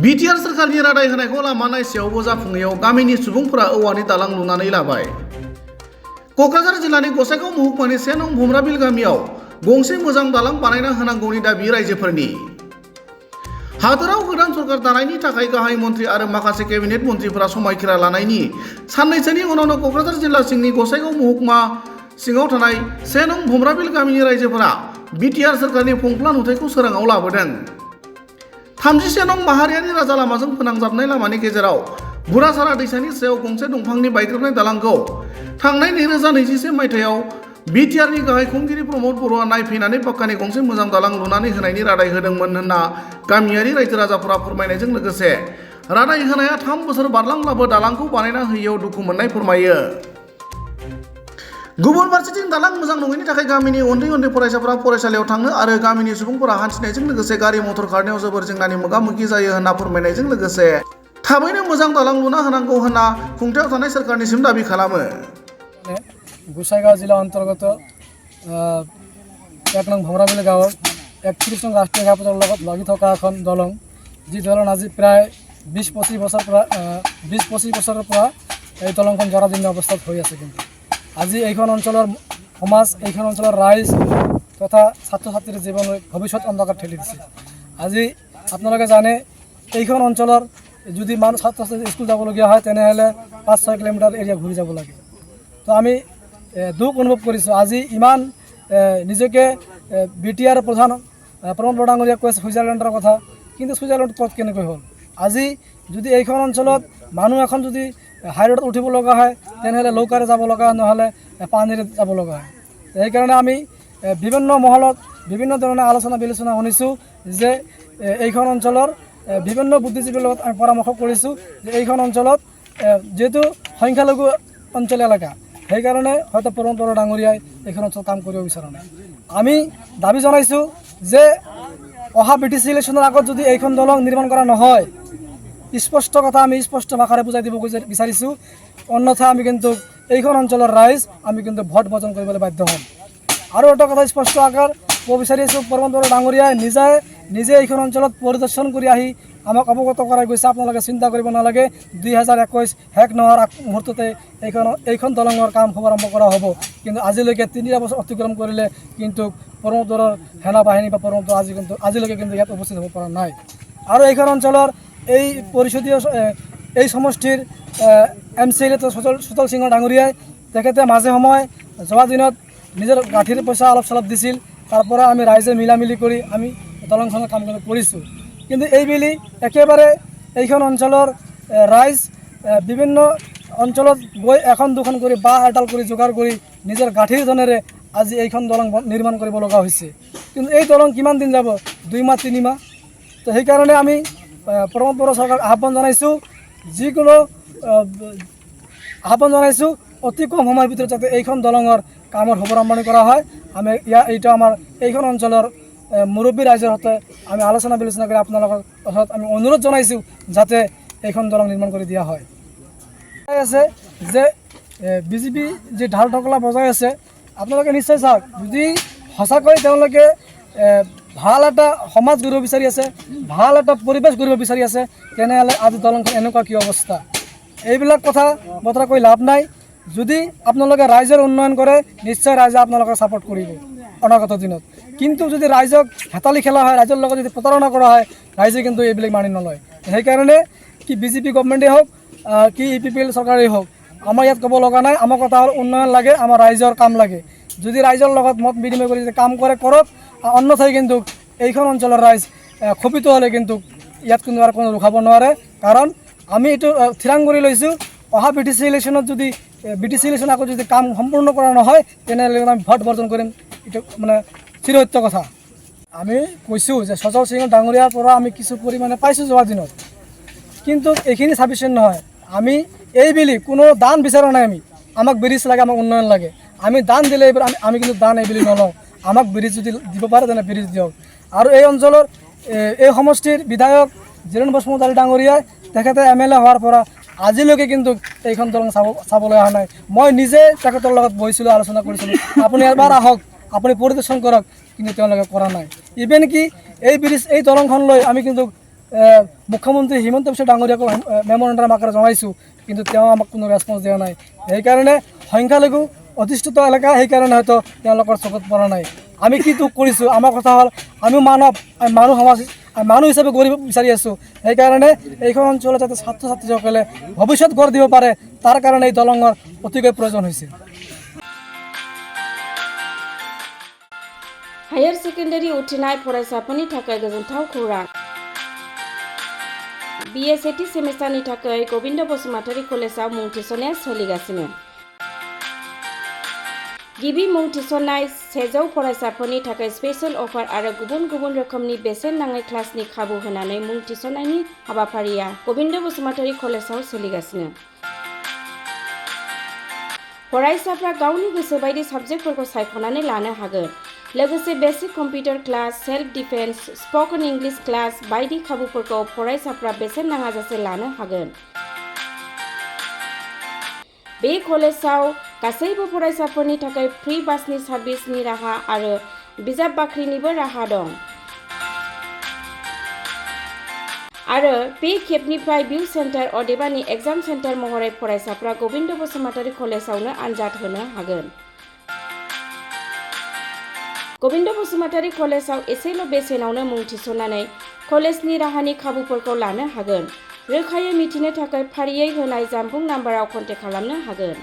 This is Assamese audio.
बिटिआर सोरखारनि रादाय होनायखौ लामा नायसेयावबो जाफुङैयाव गामिनि सुबुंफोरा औवानि दालां लुनानै लाबाय। क'क्राझार जिल्लानि गसाइगाव महकुमानि 1 नं भुमराबिल गामियाव गंसे मोजां दालां बानायना होनांगौनि दाबि रायजोफोरनि। हादोराव गोदान सरकार दानायनि थाखाय गाहाय मन्थ्रि आरो माखासे केबिनेट मन्थ्रिफोरा समायखिरा लानायनि साननैसोनि उनावनो क'क्राझार जिल्ला सिंनि गसाइगाव महकुमा सिङाव थानाय 1 नं भुमराबिल गामिनि रायजोफोरा बिटिआर सोरखारनि फंफ्ला नुथायखौ सोराङाव लाबोदों। 31 नं माहारियारि राजा लामाजों फोनांजाबनाय लामानि गेजेराव बुरासारा दैसानि सायाव गंसे दंफांनि बायग्रोबनाय दालांखौ थांनाय 2021 मायथाइयाव बिटिआरनि गाहाय खुंगिरि प्रमद बर'आ नायफैनानै पाक्कानि गंसे मोजां दालां लुनानै होनायनि रादाय होदोंमोन होनना गामियारि रायजो राजाफोरा फोरमायनायजों लोगोसे रादाय होनाया 3 बोसोर बारलांब्लाबो दालांखौ बानायना होयैयाव दुखु मोननाय फोरमायो। गुबुन फारसेथिं दालां मोजां नङैनि थाखाय गामिनि उन्दै उन्दै फरायसाफोरा फरायसालियाव थांनो आरो गामिनि सुबुंफोरा हान्थिनायजों लोगोसे गारि मटर खारनायाव जोबोर जेंनानि मोगा-मोगि जायो होनना फोरमायनायजों लोगोसे थाबैनो मोजां दालां लुना होनांगौ होनना खुंथायाव थानाय सोरखारनिसिम दाबि खालामो। गोसाइगाव जिल्ला अंतर्गत 1 नं भुमराबिल गाँव 31 नं राष्ट्रीय घाटपথৰ লগত লাগি থকা এখন দলং, যি দলং আজি প্ৰায় 20-25 বছৰৰ পৰা এই দলংখন জৰাজীৰ্ণ অৱস্থাত হৈ আছে। কিন্তু আজি এইখন অঞ্চলৰ সমাজ, এইখন অঞ্চলৰ ৰাইজ তথা ছাত্ৰ ছাত্ৰীৰ জীৱনৰ ভৱিষ্যত অন্ধকাৰ ঠেলি দিছে। আজি আপোনালোকে জানে এইখন অঞ্চলৰ যদি মানুহ ছাত্ৰ ছাত্ৰী স্কুল যাবলগীয়া হয় তেনেহ'লে 5-6 কিলোমিটাৰ এৰিয়া ঘূৰি যাব লাগে। তো আমি দুখ অনুভৱ কৰিছোঁ। আজি ইমান নিজকে বিটিআৰ প্ৰধান প্ৰমোদ বৰা ডাঙৰীয়াই কৈছে ছুইজাৰলেণ্ডৰ কথা, কিন্তু ছুইজাৰলেণ্ড ক'ত কেনেকৈ হ'ল? আজি যদি এইখন অঞ্চলত মানুহ এখন যদি হাইৰোডত উঠিব লগা হয় তেনেহ'লে লৌকাৰে যাব লগা, নহ'লে পানীৰে যাব লগা হয়। সেইকাৰণে আমি বিভিন্ন মহলত বিভিন্ন ধৰণৰ আলোচনা বিলোচনা শুনিছোঁ যে এইখন অঞ্চলৰ বিভিন্ন বুদ্ধিজীৱীৰ লগত আমি পৰামৰ্শ কৰিছোঁ যে এইখন অঞ্চলত যেহেতু সংখ্যালঘু অঞ্চল এলেকা, সেইকাৰণে হয়তো প্ৰমোদ বৰা ডাঙৰীয়াই এইখন অঞ্চলত কাম কৰিব বিচৰা নাই। আমি দাবী জনাইছোঁ যে অহা BTC ইলেকশ্যনৰ আগত যদি এইখন দলং নিৰ্মাণ কৰা নহয়, স্পষ্ট কথা আমি স্পষ্ট ভাষাৰে বুজাই দিব বিচাৰিছোঁ, অন্যথা আমি কিন্তু এইখন অঞ্চলৰ ৰাইজ আমি কিন্তু ভোট বৰ্জন কৰিবলৈ বাধ্য হ'ম। আৰু এটা কথা স্পষ্ট আকাৰ ক'ব বিচাৰিছোঁ, প্ৰমোদ বৰা ডাঙৰীয়াই নিজে এইখন অঞ্চলত পৰিদৰ্শন কৰি আহি আমাক অৱগত কৰাই গৈছে, আপোনালোকে চিন্তা কৰিব নালাগে, 2021 শেষ নোহোৱাৰ মুহূৰ্ততে এইখন দলঙৰ কাম শুভাৰম্ভ কৰা হ'ব। কিন্তু আজিলৈকে 3 বছৰ অতিক্ৰম কৰিলে কিন্তু প্ৰমোদ বৰাৰ সেনা বাহিনী বা প্ৰমোদ বৰা আজিলৈকে কিন্তু ইয়াত উপস্থিত হ'ব পৰা নাই। আৰু এইখন অঞ্চলৰ এই পৰিষদীয় এই সমষ্টিৰ MCLA সুতল সিং ডাঙৰীয়াই তেখেতে মাজে সময়ে যোৱা দিনত নিজৰ গাঁঠিৰ পইচা অলপ চলপ দিছিল, তাৰ পৰা আমি ৰাইজে মিলামিলি কৰি আমি দলংখনৰ কাম কৰিছোঁ। কিন্তু এইবেলি একেবাৰে এইখন অঞ্চলৰ ৰাইজ বিভিন্ন অঞ্চলত গৈ এখন দুখন কৰি বাঁহ এডাল কৰি যোগাৰ কৰি নিজৰ গাঁঠিৰ ধনেৰে আজি এইখন দলং নিৰ্মাণ কৰিব লগা হৈছে। কিন্তু এই দলং কিমান দিন যাব? 2 মাহ 3 মাহ। তো সেইকাৰণে আমি প্ৰমোদ বৰা চৰকাৰক আহ্বান জনাইছোঁ, যিকোনো আহ্বান জনাইছোঁ অতি কম সময়ৰ ভিতৰত যাতে এইখন দলঙৰ কামৰ শুভাৰম্ভণি কৰা হয়। আমি এইটো আমাৰ এইখন অঞ্চলৰ মুৰব্বী ৰাইজৰ সৈতে আমি আলোচনা বিলোচনা কৰি আপোনালোকৰ ওচৰত আমি অনুৰোধ জনাইছোঁ যাতে এইখন দলং নিৰ্মাণ কৰি দিয়া হয়। আছে যে বিজেপি যি ঢাল ঢকলা বজাই আছে, আপোনালোকে নিশ্চয় চাওক, যদি সঁচাকৈ তেওঁলোকে ভাল এটা সমাজ গঢ়িব বিচাৰি আছে, ভাল এটা পৰিৱেশ গঢ়িব বিচাৰি আছে, তেনেহ'লে আজি দলংখন এনেকুৱা কি অৱস্থা? এইবিলাক কথা বতৰা কৈ লাভ নাই। যদি আপোনালোকে ৰাইজৰ উন্নয়ন কৰে নিশ্চয় ৰাইজে আপোনালোকক ছাপোৰ্ট কৰিব অনাগত দিনত। কিন্তু যদি ৰাইজক হেতালি খেলা হয়, ৰাইজৰ লগত যদি প্ৰতাৰণা কৰা হয়, ৰাইজে কিন্তু এইবিলাক মানি নলয়। সেইকাৰণে কি বিজেপি গভৰ্ণমেণ্টেই হওক কি EPPL চৰকাৰেই হওক, আমাৰ ইয়াত ক'ব লগা নাই। আমাৰ কথা হ'ল উন্নয়ন লাগে, আমাৰ ৰাইজৰ কাম লাগে। যদি ৰাইজৰ লগত মত বিনিময় কৰি যদি কাম কৰে কৰক, অন্যথাই কিন্তু এইখন অঞ্চলৰ ৰাইজ ক্ষোভিত হ'লে কিন্তু ইয়াত কিন্তু আৰু কোনো ৰখাব নোৱাৰে। কাৰণ আমি এইটো থিৰাং কৰি লৈছোঁ, অহা BTC ইলেকশ্যনত যদি BTC ইলেকশ্যন আকৌ যদি কাম সম্পূৰ্ণ কৰা নহয় তেনেহ'লে আমি ভোট বৰ্জন কৰিম। এইটো মানে চিৰসত্য কথা। আমি কৈছোঁ যে সুতল সিং ডাঙৰীয়াৰ পৰা আমি কিছু পৰিমাণে পাইছোঁ যোৱা দিনত, কিন্তু এইখিনি চাফিচিয়েণ্ট নহয়। আমি এইবেলি কোনো দান বিচৰা নাই। আমাক ব্ৰিজ লাগে, আমাক উন্নয়ন লাগে। আমি দান দিলে এইবাৰ আমি কিন্তু দান এইবেলি নলওঁ। আমাক ব্ৰিজ যদি দিব পাৰে তেনে ব্ৰিজ দিয়ক। আৰু এই অঞ্চলৰ এই সমষ্টিৰ বিধায়ক জিৰেণ বসুমতাৰী ডাঙৰীয়াই তেখেতে MLA হোৱাৰ পৰা আজিলৈকে কিন্তু এইখন দলং চাবলৈ অহা নাই। মই নিজে তেখেতৰ লগত বহিছিলোঁ, আলোচনা কৰিছিলোঁ, আপুনি এবাৰ আহক, আপুনি পৰিদৰ্শন কৰক, কিন্তু তেওঁলোকে কৰা নাই। ইভেন কি এই ব্ৰিজ এই দলংখন লৈ আমি কিন্তু মুখ্যমন্ত্ৰী হিমন্ত বিশ্ব ডাঙৰীয়াকো মেমৰেণ্ডাম আকাৰে জনাইছোঁ, কিন্তু তেওঁ আমাক কোনো ৰেছপন্স দিয়া নাই। সেইকাৰণে সংখ্যালঘু অধিষ্ঠিত এলেকা, সেইকাৰণে হয়তো তেওঁলোকৰ চকুত পৰা নাই। আমি কি দুখ কৰিছোঁ, আমাৰ কথা হ'ল আমিও মানুহ হিচাপে কৰিব বিচাৰি আছোঁ। সেইকাৰণে এইখন অঞ্চলত যাতে ছাত্ৰ ছাত্ৰীসকলে ভৱিষ্যত গঢ় দিব পাৰে, তাৰ কাৰণে এই দলঙৰ অতিকৈ প্ৰয়োজন হৈছে। हायर सेकेन्डारि उथ्रिनाय फरायसाफोरनि थाखाय गोजोनथाव खौरां। BA सेथि सेमिस्टारनि थाखाय गोविन्द बसुमतारी कलेजाव मुं थिसननाया सोलिगासिनो। गिबि मुं थिसननाय 100 फरायसाफोरनि थाखाय स्पेशल अफार आरो गुबुन गुबुन रोखोमनि बेसेन नाङै क्लासनि खाबु होनानै मुं थिसननायनि हाबाफारिया गोविन्द बसुमतारी कलेजाव सोलिगासिनो। फरायसाफ्रा गावनि गोसो बायदि साबजेक्टफोरखौ सायख'नानै लानो हागोन। लोगोसे basic computer class, self defence, spoken English class बायदि खाबुफोरखौ फरायसाफ्रा बेसेन नाङाजासे लानो हागोन। बे कलेजाव गासैबो फरायसाफोरनि थाखाय फ्रि बासनि सार्भिसनि राहा आरो बिजाब बाख्रिनिबो राहा दं। आरो बे खेबनिफ्राय भिउ सेन्टार अदेबानि एग्जाम सेन्टार महरै फरायसाफ्रा गोविन्द बसुमतारी कलेजावनो आनजाद होनो हागोन। गोविन्द बसुमतारी कलेजाव एसेल' बेसेनावनो मुं थिसननानै कलेजनि राहानि खाबुफोरखौ लानो हागोन। रोखायै मिथिनो थाखाय फारियै होनाय जानबुं नाम्बाराव कन्टेक्ट खालामनो हागोन।